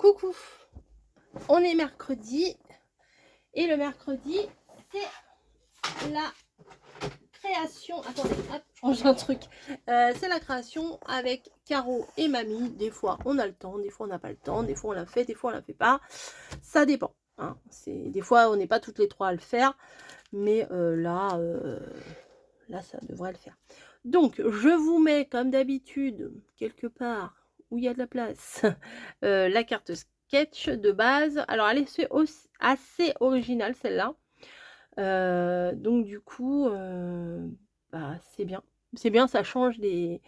Coucou, on est mercredi et le mercredi c'est la création. Attendez, hop, je change un truc. C'est la création avec Caro et Mamie. Des fois on a le temps, des fois on n'a pas le temps, des fois on l'a fait, des fois on la fait pas. Ça dépend. Hein. Des fois on n'est pas toutes les trois à le faire, mais là ça devrait le faire. Donc je vous mets comme d'habitude quelque part où il y a de la place la carte sketch de base. Alors elle est assez originale celle-là. Donc du coup, bah, c'est bien. C'est bien, ça change des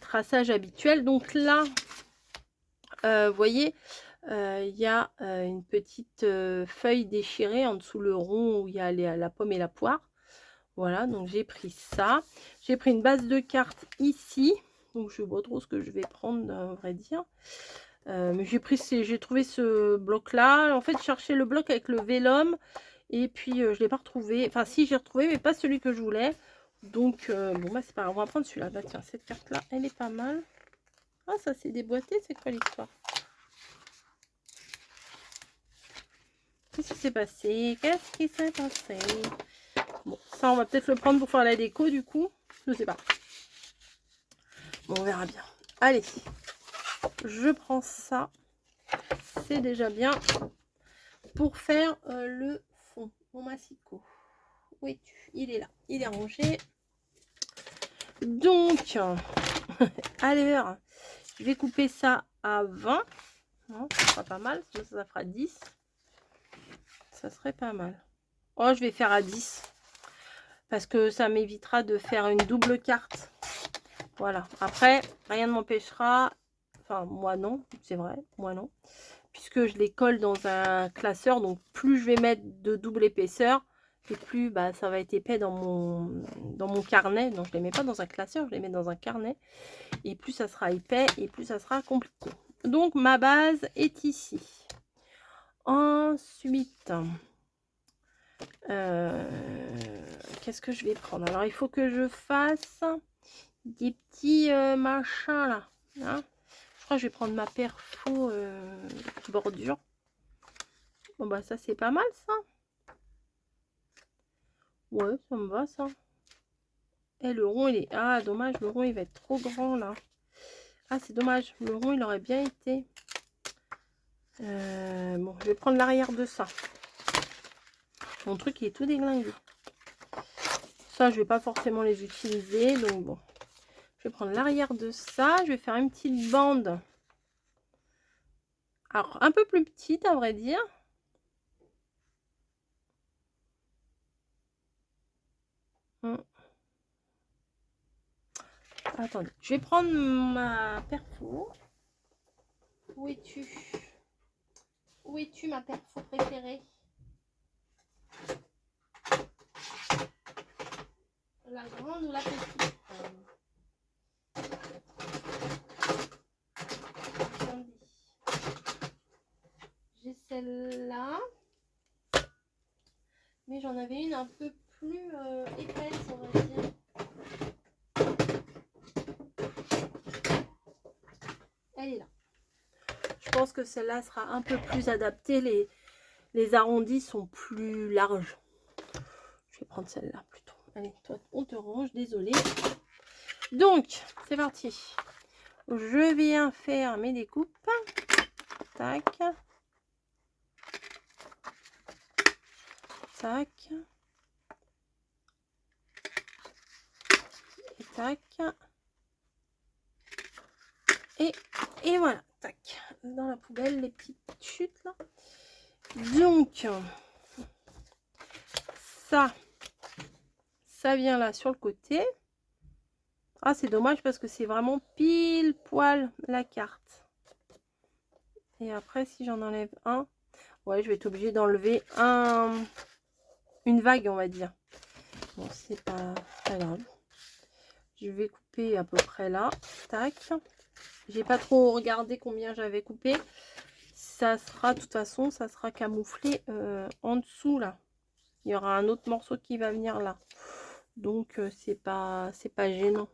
traçages habituels. Donc là, vous voyez, il y a une petite feuille déchirée en dessous le rond où il y a la pomme et la poire. Voilà, donc j'ai pris ça. J'ai pris une base de cartes ici. Donc je ne sais pas trop ce que je vais prendre, à vrai dire. Mais j'ai trouvé ce bloc là. En fait, je cherchais le bloc avec le vélum. Et puis je ne l'ai pas retrouvé. Enfin si, j'ai retrouvé, mais pas celui que je voulais. Donc bon bah c'est pas grave, on va prendre celui-là. Bah tiens, cette carte là, elle est pas mal. Ah ça c'est déboîté, c'est quoi l'histoire? Qu'est-ce qui s'est passé? Qu'est-ce qui s'est passé? Bon, ça on va peut-être le prendre pour faire la déco du coup. Je sais pas. Bon, on verra bien. Allez, je prends ça. C'est déjà bien pour faire le fond. Mon massicot. Où es-tu? Il est là. Il est rangé. Donc, allez, je vais couper ça à 20. Non, ça sera pas mal. Ça fera 10. Ça serait pas mal. Oh, je vais faire à 10. Parce que ça m'évitera de faire une double carte. Voilà. Après, rien ne m'empêchera. Enfin, moi non. C'est vrai. Moi non. Puisque je les colle dans un classeur. Donc, plus je vais mettre de double épaisseur. Et plus bah, ça va être épais dans mon carnet. Donc, je ne les mets pas dans un classeur. Je les mets dans un carnet. Et plus ça sera épais. Et plus ça sera compliqué. Donc, ma base est ici. Ensuite, qu'est-ce que je vais prendre? Alors, il faut que je fasse des petits machins là. Hein, je crois que je vais prendre ma perfo bordure. Bon, bah, ça, c'est pas mal ça. Ouais, ça me va ça. Et le rond, il est. Ah, dommage, le rond, il va être trop grand là. Ah, c'est dommage. Le rond, il aurait bien été. Bon, je vais prendre l'arrière de ça. Mon truc, il est tout déglingué. Ça, je vais pas forcément les utiliser. Donc, bon. Je vais prendre l'arrière de ça. Je vais faire une petite bande. Alors, un peu plus petite, à vrai dire. Attendez, je vais prendre ma perfo. Où es-tu? Où es-tu, ma perfo préférée? La grande ou la petite? J'ai celle-là. Mais j'en avais une un peu plus épaisse, on va dire. Elle est là. Je pense que celle-là sera un peu plus adaptée. Les arrondis sont plus larges. Je vais prendre celle-là plutôt. Allez, toi, on te range, désolé. Donc, c'est parti. Je viens faire mes découpes. Tac. Tac. Et tac. Et voilà. Tac. Dans la poubelle, les petites chutes là. Donc, ça vient là sur le côté. Ah, c'est dommage parce que c'est vraiment pile poil la carte. Et après, si j'en enlève un, ouais, je vais être obligée d'enlever une vague, on va dire. Bon, c'est pas grave. Je vais couper à peu près là. Tac. J'ai pas trop regardé combien j'avais coupé. Ça sera, de toute façon, ça sera camouflé en dessous là. Il y aura un autre morceau qui va venir là. Donc, c'est pas gênant.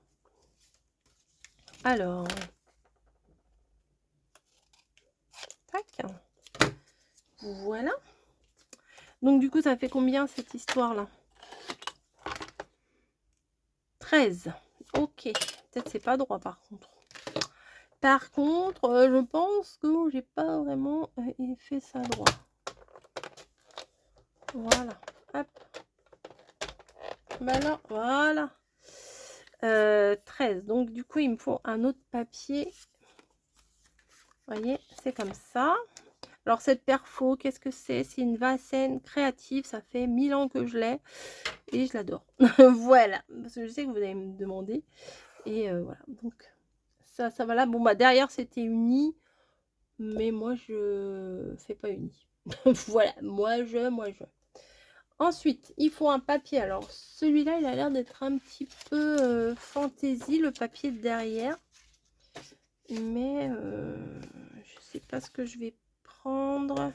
Alors, tac. Voilà. Donc du coup, ça fait combien cette histoire-là? 13. Ok. Peut-être c'est pas droit par contre. Par contre, je pense que j'ai pas vraiment fait ça droit. Voilà. Hop. Ben là, voilà. 13. Donc du coup, il me faut un autre papier. Vous voyez, c'est comme ça. Alors cette perfo, qu'est-ce que c'est? C'est une Vasen créative. Ça fait 1000 ans que je l'ai. Et je l'adore. Voilà. Parce que je sais que vous allez me demander. Et voilà. Donc ça va là. Bon, bah derrière, c'était uni. Mais moi, je fais pas uni. Voilà. Moi, je. Ensuite, il faut un papier. Alors, celui-là, il a l'air d'être un petit peu fantaisie, le papier de derrière. Mais je sais pas ce que je vais prendre.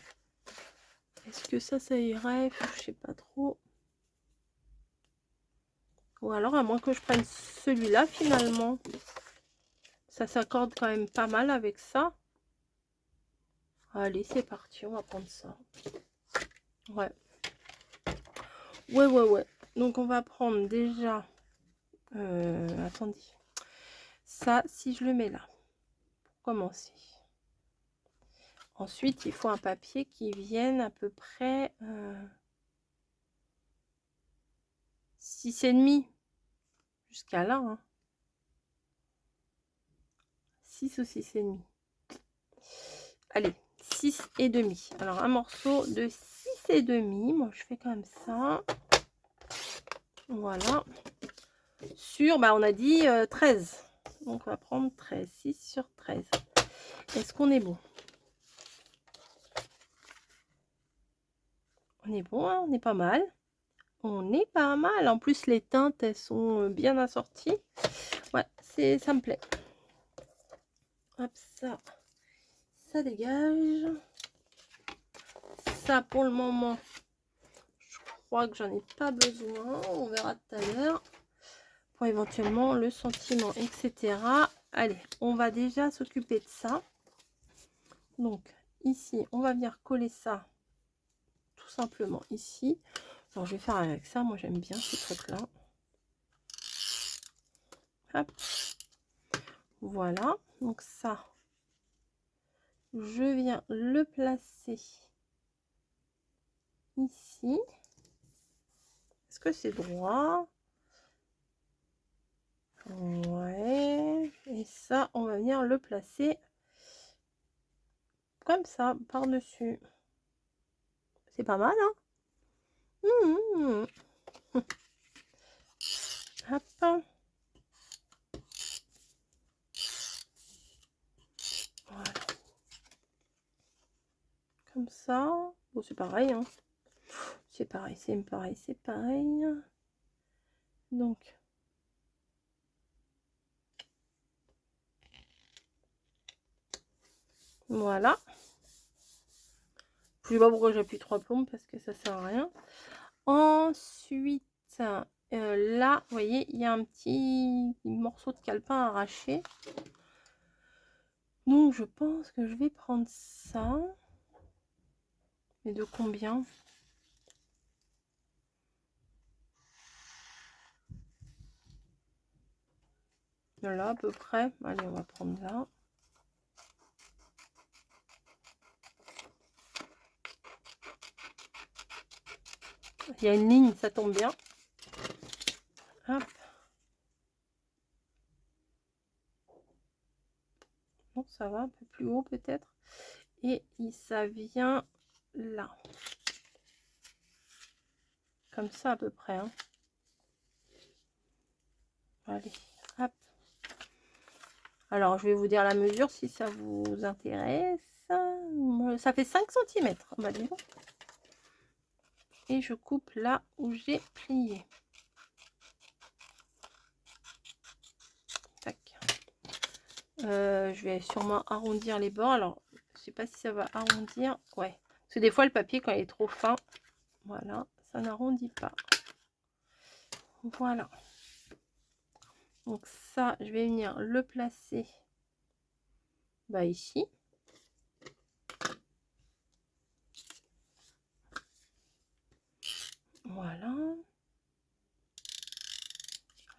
Est-ce que ça irait? Je sais pas trop. Ou alors, à moins que je prenne celui-là, finalement. Ça s'accorde quand même pas mal avec ça. Allez, c'est parti, on va prendre ça. Ouais. Ouais. Donc, on va prendre déjà... attendez. Ça, si je le mets là, pour commencer. Ensuite, il faut un papier qui vienne à peu près 6,5 jusqu'à là. Hein. 6 ou 6,5. Allez, 6,5. Alors, un morceau de 6,5. Moi, je fais comme ça. Voilà. Sur, bah, on a dit 13. Donc, on va prendre 13. 6 sur 13. Est-ce qu'on est bon? On est bon, hein, on est pas mal. On est pas mal. En plus, les teintes, elles sont bien assorties. Ouais, ça me plaît. Hop, ça dégage. Ça, pour le moment, je crois que j'en ai pas besoin. On verra tout à l'heure. Pour éventuellement le sentiment, etc. Allez, on va déjà s'occuper de ça. Donc, ici, on va venir coller ça tout simplement ici. Alors, je vais faire avec ça. Moi, j'aime bien ces trucs-là. Hop. Voilà. Donc, ça, je viens le placer ici. Est-ce que c'est droit? Ouais. Et ça, on va venir le placer comme ça, par-dessus. C'est pas mal, hein? Hop. Voilà. Comme ça. Bon, c'est pareil, hein. C'est pareil, c'est pareil, c'est pareil. Donc, voilà. Je sais pas pourquoi j'appuie 3 plombes parce que ça sert à rien. Ensuite, là, vous voyez, il y a un petit morceau de calepin arraché. Donc, je pense que je vais prendre ça. Mais de combien? De là, à peu près. Allez, on va prendre là. Il y a une ligne, ça tombe bien. Hop. Bon, ça va, un peu plus haut peut-être. Et ça vient là. Comme ça à peu près. Hein. Allez, hop. Alors, je vais vous dire la mesure si ça vous intéresse. Ça fait 5 cm. Bah, dis donc. Et je coupe là où j'ai plié. Tac. Je vais sûrement arrondir les bords. Alors, je sais pas si ça va arrondir. Ouais. Parce que des fois, le papier, quand il est trop fin, voilà, ça n'arrondit pas. Voilà. Donc ça, je vais venir le placer bah, ici.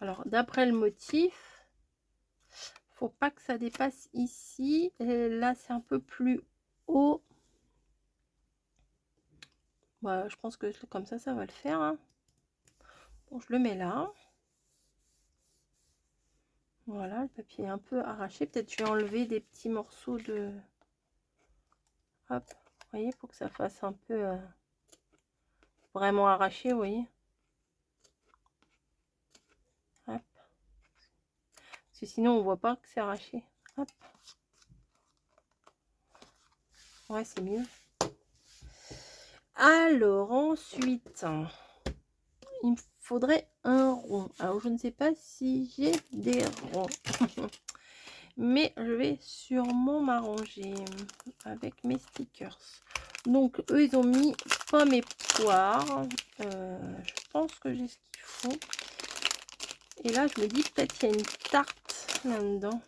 Alors, d'après le motif, faut pas que ça dépasse ici. Et là, c'est un peu plus haut. Bah, je pense que comme ça va le faire. Hein. Bon, je le mets là. Voilà, le papier est un peu arraché. Peut-être je vais enlever des petits morceaux de... Hop, vous voyez, pour que ça fasse un peu vraiment arraché, vous voyez. Hop. Parce que sinon, on voit pas que c'est arraché. Hop. Ouais, c'est mieux. Alors, ensuite, il me faudrait un rond. Alors, je ne sais pas si j'ai des ronds. Mais je vais sûrement m'arranger avec mes stickers. Donc, eux, ils ont mis pommes et poires. Je pense que j'ai ce qu'il faut. Et là, je me dis peut-être qu'il y a une tarte là-dedans.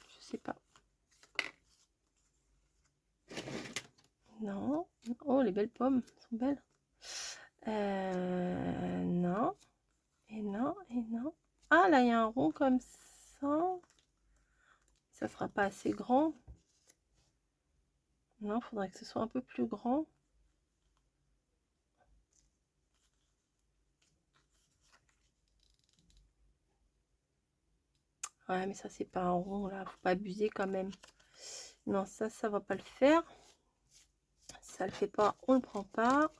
Je sais pas. Non. Oh, les belles pommes sont belles. Non. Et non, et non. Ah, là, il y a un rond comme ça. Ça sera pas assez grand. Non, il faudrait que ce soit un peu plus grand. Ouais, mais ça, c'est pas un rond, là. Faut pas abuser quand même. Non, ça va pas le faire. Ça le fait pas, on le prend pas.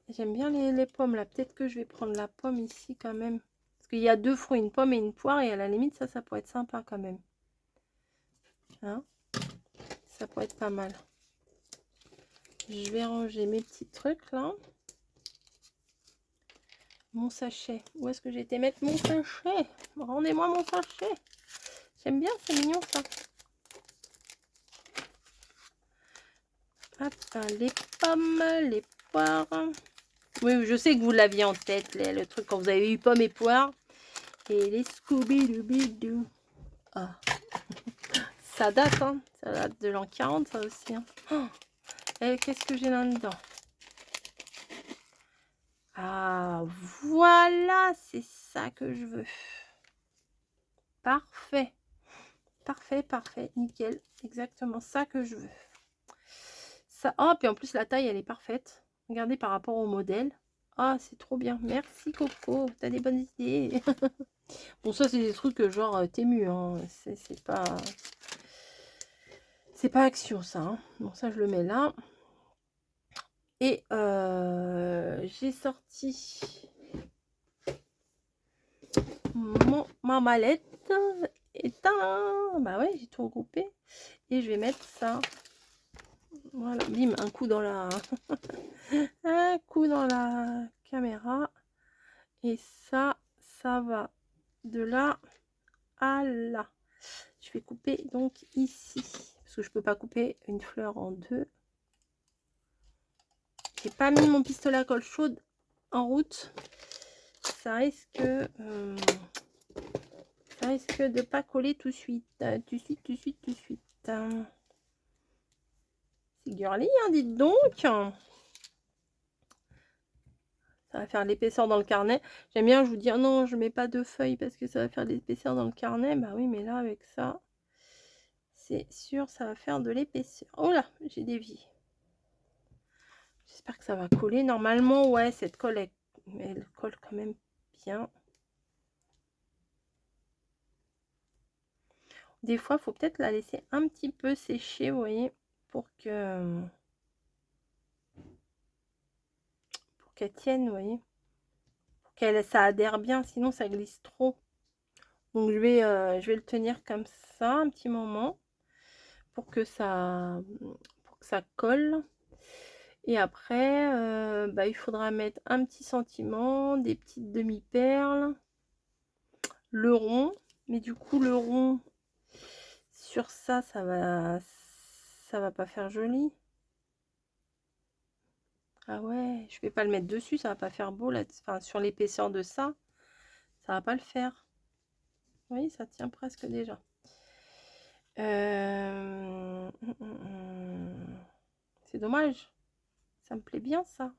J'aime bien les pommes, là. Peut-être que je vais prendre la pomme ici, quand même. Parce qu'il y a deux fruits, une pomme et une poire. Et à la limite, ça pourrait être sympa, quand même. Hein? Ça pourrait être pas mal. Je vais ranger mes petits trucs, là. Mon sachet. Où est-ce que j'ai été mettre mon sachet? Rendez-moi mon sachet. J'aime bien, c'est mignon ça. Hop, les pommes, les poires. Oui, je sais que vous l'aviez en tête, le truc quand vous avez eu pommes et poires. Et les Scooby-Doo. Ah. Ça date, hein. Ça date de l'an 40, ça aussi. Hein. Oh. Et qu'est-ce que j'ai là-dedans? Ah, voilà, c'est ça que je veux. Parfait. Parfait, parfait, nickel. Exactement ça que je veux. Ça, oh, puis en plus, la taille, elle est parfaite. Regardez par rapport au modèle. Ah, c'est trop bien. Merci, Coco. T'as des bonnes idées. Bon, ça, c'est des trucs genre Temu. Hein. C'est pas... C'est pas Action, ça. Hein. Bon, ça, je le mets là. Et j'ai sorti ma mallette. Et bah ouais, j'ai tout regroupé. Et je vais mettre ça. Voilà, bim, un coup dans la... un coup dans la caméra. Et ça va de là à là. Je vais couper donc ici. Parce que je peux pas couper une fleur en deux. J'ai pas mis mon pistolet à colle chaude en route. Ça risque... ça risque de pas coller tout de suite. Tout de suite, tout de suite, tout de suite. C'est girly, hein, dites donc. Ça va faire l'épaisseur dans le carnet. J'aime bien, je vous dis, oh non, je mets pas de feuilles parce que ça va faire l'épaisseur dans le carnet. Bah oui, mais là, avec ça, c'est sûr, ça va faire de l'épaisseur. Oh là, j'ai dévié. J'espère que ça va coller. Normalement, ouais, cette colle, elle colle quand même bien. Des fois, il faut peut-être la laisser un petit peu sécher, vous voyez, pour qu'elle tienne, vous voyez. Ça adhère bien, sinon ça glisse trop. Donc je vais le tenir comme ça un petit moment pour que ça colle. Et après, bah, il faudra mettre un petit sentiment, des petites demi-perles, le rond. Mais du coup, le rond sur ça va pas faire joli. Ah ouais, je vais pas le mettre dessus, ça va pas faire beau là. Enfin, sur l'épaisseur de ça va pas le faire. Vous voyez, ça tient presque déjà. C'est dommage. Ça me plaît bien ça.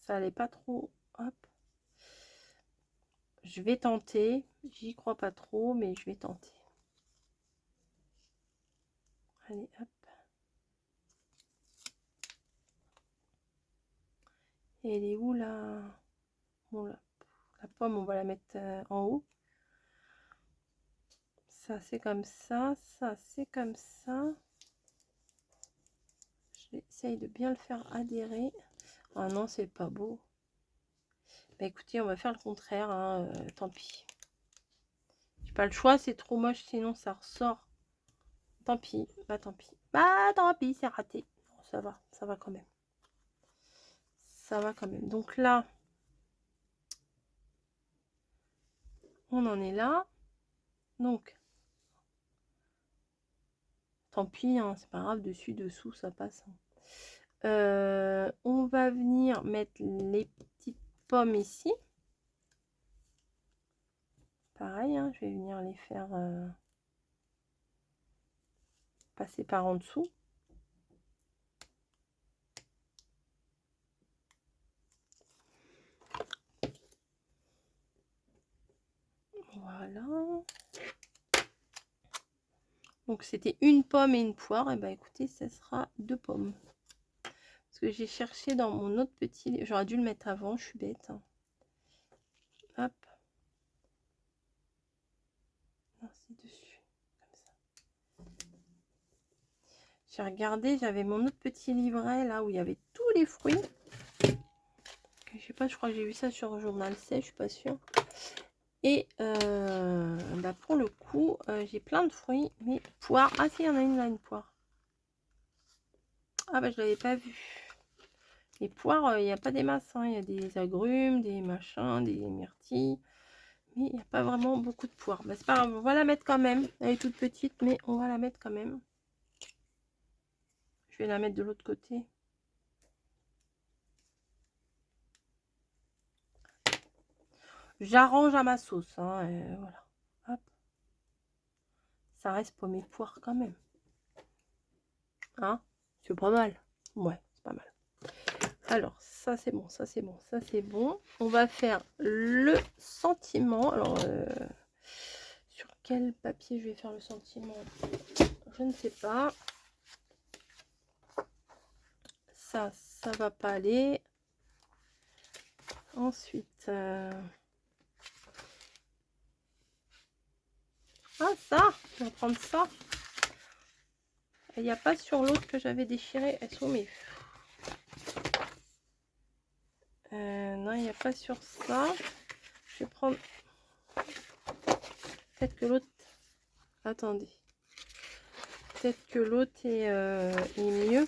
Ça allait pas trop. Hop. Je vais tenter. J'y crois pas trop, mais je vais tenter. Allez, hop. Et elle est où là? Bon, la pomme, on va la mettre en haut. Ça, c'est comme ça. Ça, c'est comme ça. J'essaye de bien le faire adhérer. Ah non, c'est pas beau. Bah écoutez, on va faire le contraire. Hein, tant pis. J'ai pas le choix, c'est trop moche, sinon ça ressort. Tant pis. Bah tant pis. Bah tant pis, c'est raté. Bon, ça va quand même. Ça va quand même. Donc là, on en est là. Donc, tant pis, hein, c'est pas grave, dessus, dessous, ça passe. On va venir mettre les petites pommes ici. Pareil, hein, je vais venir les faire passer par en dessous. Voilà. Donc c'était une pomme et une poire. Et bah écoutez, ça sera 2 pommes. Parce que j'ai cherché dans mon autre petit... J'aurais dû le mettre avant, je suis bête. Hein. Hop. Non, c'est dessus. Comme ça. J'ai regardé, j'avais mon autre petit livret là où il y avait tous les fruits. Je sais pas, je crois que j'ai vu ça sur Journal C, je suis pas sûre. Et bah pour le coup, j'ai plein de fruits, mais poire. Ah si, il y en a une là, une poire. Ah bah je l'avais pas vu. Les poires, il n'y a pas des masses, hein. Il y a des agrumes, des machins, des myrtilles. Mais il n'y a pas vraiment beaucoup de poires. Bah, c'est pas grave, on va la mettre quand même. Elle est toute petite, mais on va la mettre quand même. Je vais la mettre de l'autre côté. J'arrange à ma sauce. Hein, voilà. Hop. Ça reste pomme et poire quand même. Hein, c'est pas mal. Ouais, c'est pas mal. Alors, ça c'est bon, ça c'est bon, ça c'est bon. On va faire le sentiment. Alors, sur quel papier je vais faire le sentiment? Je ne sais pas. Ça va pas aller. Ensuite, ah ça, on va prendre ça. Il n'y a pas sur l'autre que j'avais déchiré. Elles sont mes... non, il n'y a pas sur ça. Je vais prendre... Peut-être que l'autre... Attendez. Peut-être que l'autre est mieux.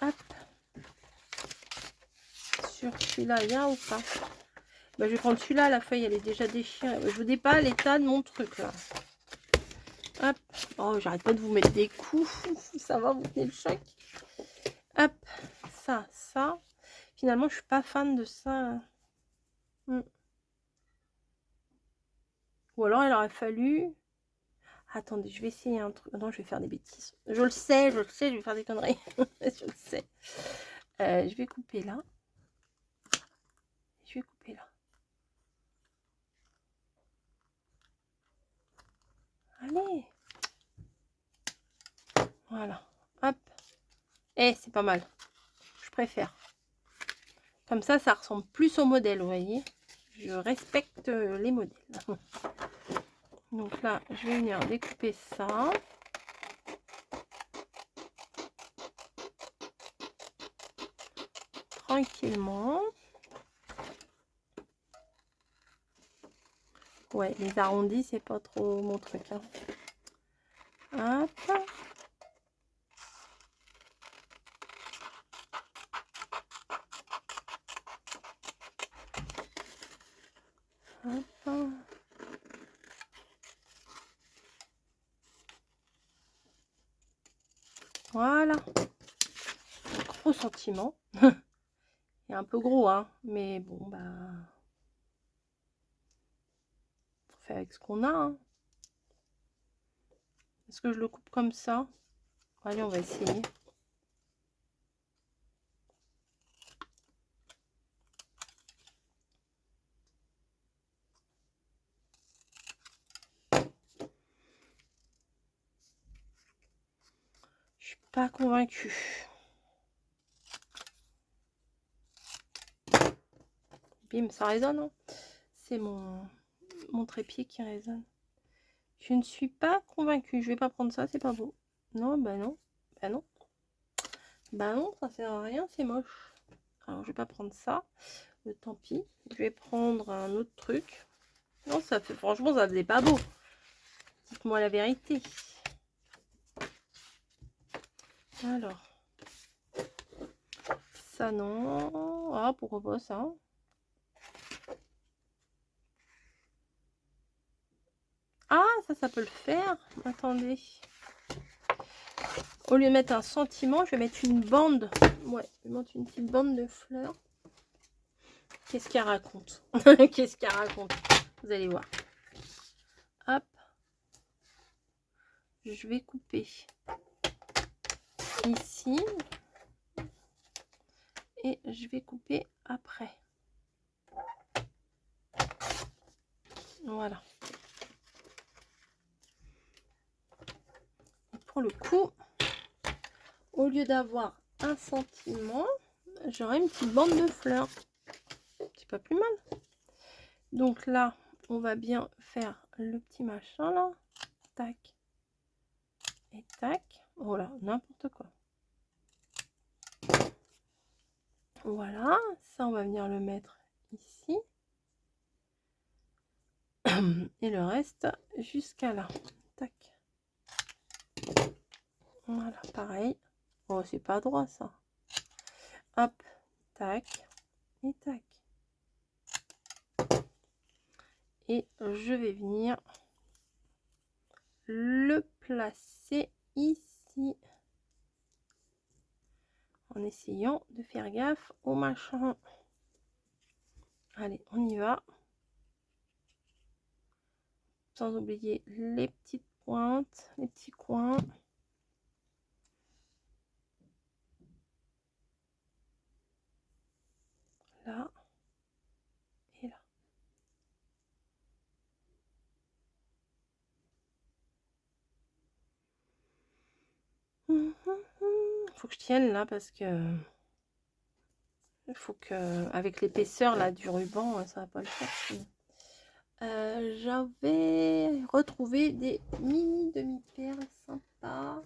Hop. Sur celui-là, il y a ou pas? Bah, je vais prendre celui-là. La feuille, elle est déjà déchirée. Je vous dis pas l'état de mon truc, là. Hop. Oh, j'arrête pas de vous mettre des coups. Ça va, vous tenez le choc. Hop. Ça. Finalement, je suis pas fan de ça. Ou alors, il aurait fallu... Attendez, je vais essayer un truc. Non, je vais faire des bêtises. Je le sais, je vais faire des conneries. Je le sais. Je vais couper là. Je vais couper là. Allez. Voilà. Hop. Et c'est pas mal. Je préfère. Comme ça ressemble plus au modèle, vous voyez. Je respecte les modèles. Donc là, je vais venir découper ça. Tranquillement. Ouais, les arrondis, c'est pas trop mon truc. Hein. Hop. Hop. Voilà. Gros sentiment. Il est un peu gros, hein. Mais bon, bah... on fait avec ce qu'on a. Hein. Est-ce que je le coupe comme ça? Allez, on va essayer. Pas convaincue. Bim, ça résonne, hein. C'est mon trépied qui résonne. Je ne suis pas convaincue. Je vais pas prendre ça, c'est pas beau. Non, bah non. Bah non. Bah non, ça sert à rien, c'est moche. Alors, je vais pas prendre ça. Tant pis. Je vais prendre un autre truc. Non, ça fait... Franchement, ça faisait pas beau. Dites-moi la vérité. Alors. Ça, non. Ah, pourquoi pas ça? Ah, ça peut le faire. Attendez. Au lieu de mettre un sentiment, je vais mettre une bande. Ouais, je vais mettre une petite bande de fleurs. Qu'est-ce qu'elle raconte? Qu'est-ce qu'elle raconte? Vous allez voir. Hop. Je vais couper ici. Et je vais couper après. Voilà. Et pour le coup, au lieu d'avoir un sentiment, j'aurai une petite bande de fleurs. C'est pas plus mal. Donc là, on va bien faire le petit machin là. Tac. Et tac. Oh là, n'importe quoi. Voilà. Ça, on va venir le mettre ici. Et le reste jusqu'à là. Tac. Voilà, pareil. Oh, c'est pas droit ça. Hop. Tac. Et tac. Et je vais venir le placer ici en essayant de faire gaffe au machin. Allez, on y va, sans oublier les petites pointes, les petits coins. Là et là. Faut que je tienne là parce que il faut que avec l'épaisseur là du ruban, ça va pas le faire. J'avais retrouvé des mini demi-perles sympas.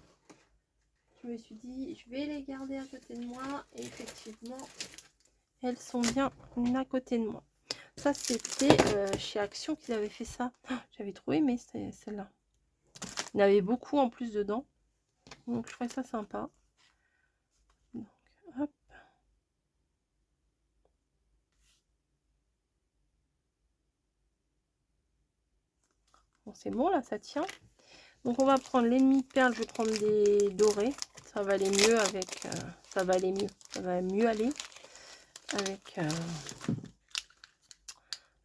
Je me suis dit, je vais les garder à côté de moi. Et effectivement, elles sont bien à côté de moi. Ça, c'était chez Action qu'ils avaient fait ça. J'avais trouvé, mais c'était celle-là. Il y en avait beaucoup en plus dedans. Donc, je trouvais ça sympa. Donc, hop. Bon, c'est bon, là, ça tient. Donc, on va prendre l'ennemi perle. Je vais prendre des dorés. Ça va aller mieux avec... ça va aller mieux. Ça va mieux aller avec...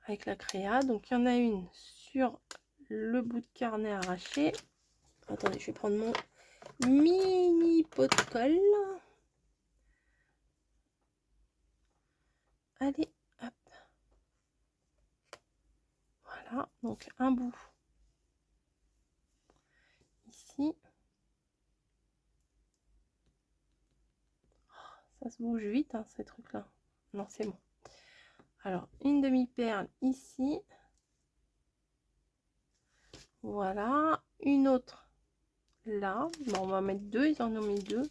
avec la créa. Donc, il y en a une sur le bout de carnet arraché. Attendez, je vais prendre mon mini pot de colle. Allez, hop. Voilà, donc un bout ici. Ça se bouge vite, hein, ces trucs-là. Non, c'est bon. Alors, une demi-perle ici. Voilà. Une autre là. Bon, on va mettre deux. Ils en ont mis deux.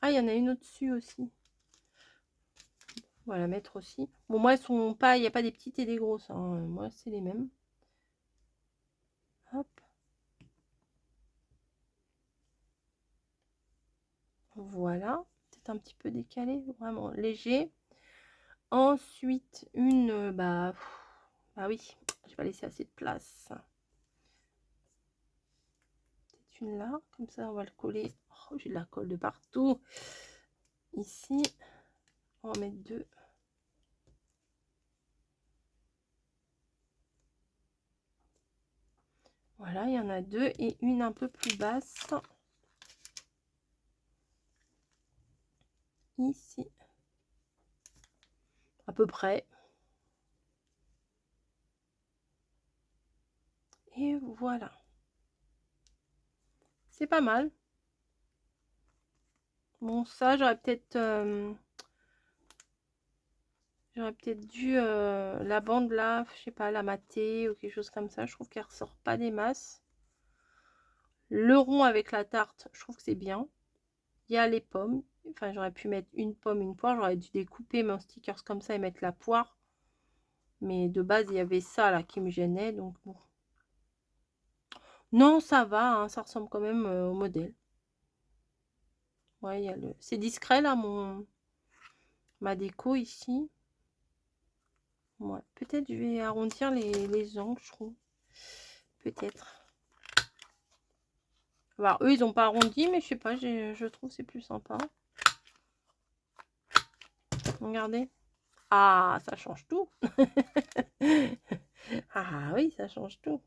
Ah, il y en a une au-dessus aussi. On va la mettre aussi. Bon, moi, elles sont pas... Il n'y a pas des petites et des grosses. Hein. Moi, c'est les mêmes. Hop. Voilà. Peut-être un petit peu décalé. Vraiment léger. Ensuite, une... bah oui. Je vais laisser assez de place. Une là, comme ça on va le coller. Oh, j'ai de la colle de partout. Ici, on va mettre deux. Voilà, il y en a deux et une un peu plus basse. Ici. À peu près. Et voilà. C'est pas mal. Bon, ça, j'aurais peut-être dû la bande là, je sais pas, la mater ou quelque chose comme ça. Je trouve qu'elle ressort pas des masses. Le rond avec la tarte, je trouve que c'est bien. Il y a les pommes. Enfin, j'aurais pu mettre une pomme, une poire. J'aurais dû découper mon stickers comme ça et mettre la poire. Mais de base, il y avait ça là qui me gênait. Donc bon. Non, ça va. Hein, ça ressemble quand même au modèle. Ouais, il y a c'est discret là, ma déco ici. Ouais, peut-être je vais arrondir les angles, je trouve. Peut-être. Alors, eux, ils n'ont pas arrondi, mais je sais pas, je trouve c'est plus sympa. Regardez. Ah, ça change tout. Ah oui, ça change tout.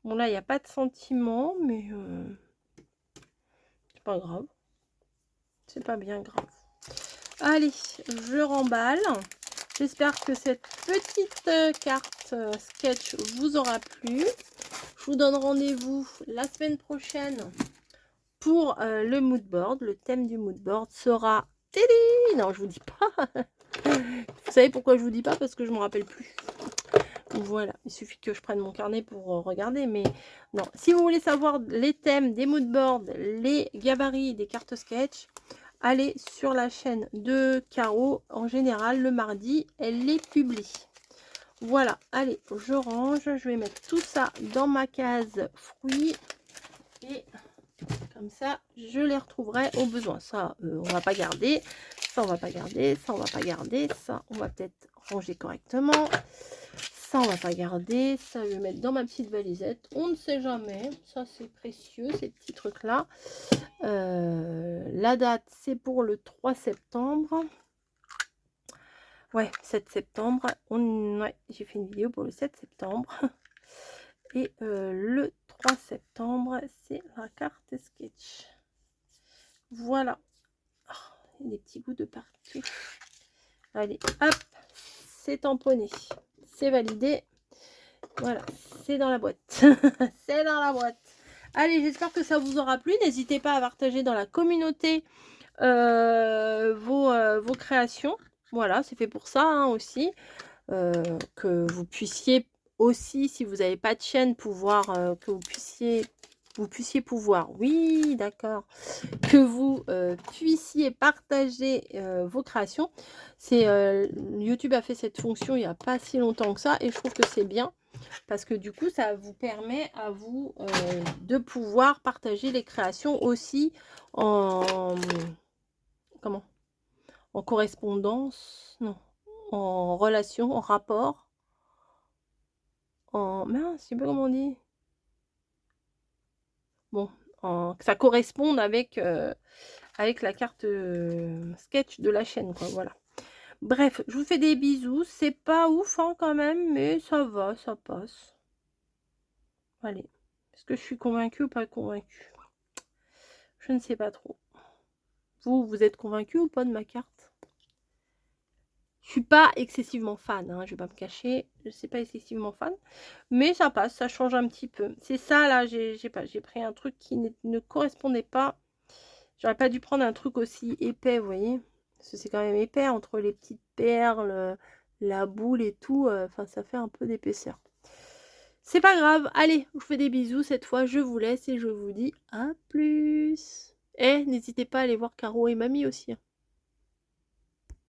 Bon, là, il n'y a pas de sentiment, mais c'est pas grave. C'est pas bien grave. Allez, je remballe. J'espère que cette petite carte sketch vous aura plu. Je vous donne rendez-vous la semaine prochaine pour le mood board. Le thème du mood board sera... Non, je vous dis pas. Vous savez pourquoi je vous dis pas? Parce que je me rappelle plus. Voilà, il suffit que je prenne mon carnet pour regarder, mais non. Si vous voulez savoir les thèmes des mood boards, les gabarits des cartes sketch, allez sur la chaîne de Caro. En général, le mardi, elle les publie. Voilà, allez, je range. Je vais mettre tout ça dans ma case fruits. Et comme ça, je les retrouverai au besoin. Ça, on va pas garder. Ça, on va pas garder. Ça, on va pas garder. Ça, on va peut-être ranger correctement. Ça, on va pas garder. Ça, je vais mettre dans ma petite valisette. On ne sait jamais. Ça, c'est précieux, ces petits trucs-là. La date, c'est pour le 3 septembre. Ouais, 7 septembre. Ouais, j'ai fait une vidéo pour le 7 septembre. Et le 3 septembre, c'est la carte sketch. Voilà. Oh, il y a des petits bouts de partout. Allez, hop, c'est tamponné. C'est validé. Voilà, c'est dans la boîte. C'est dans la boîte. Allez, j'espère que ça vous aura plu. N'hésitez pas à partager dans la communauté vos créations. Voilà, c'est fait pour ça hein, aussi. Que vous puissiez aussi, si vous n'avez pas de chaîne, pouvoir que vous puissiez pouvoir, oui, d'accord, que vous puissiez partager vos créations. C'est YouTube a fait cette fonction il n'y a pas si longtemps que ça et je trouve que c'est bien parce que du coup ça vous permet à vous de pouvoir partager les créations aussi en en correspondance, non, en relation, en rapport, en mince, je sais pas comment on dit. Bon, que ça corresponde avec avec la carte sketch de la chaîne, quoi. Voilà. Bref, je vous fais des bisous. C'est pas ouf hein, quand même, mais ça va, ça passe. Allez, est-ce que je suis convaincue ou pas convaincue? Je ne sais pas trop. Vous êtes convaincu ou pas de ma carte? Je suis pas excessivement fan, hein, je vais pas me cacher. Je ne suis pas excessivement fan, mais ça passe, ça change un petit peu. C'est ça là, j'ai pris un truc qui ne correspondait pas. J'aurais pas dû prendre un truc aussi épais, vous voyez, parce que c'est quand même épais entre les petites perles, la boule et tout. Enfin, ça fait un peu d'épaisseur. C'est pas grave. Allez, je vous fais des bisous cette fois. Je vous laisse et je vous dis à plus. Et n'hésitez pas à aller voir Caro et Mamie aussi. Hein.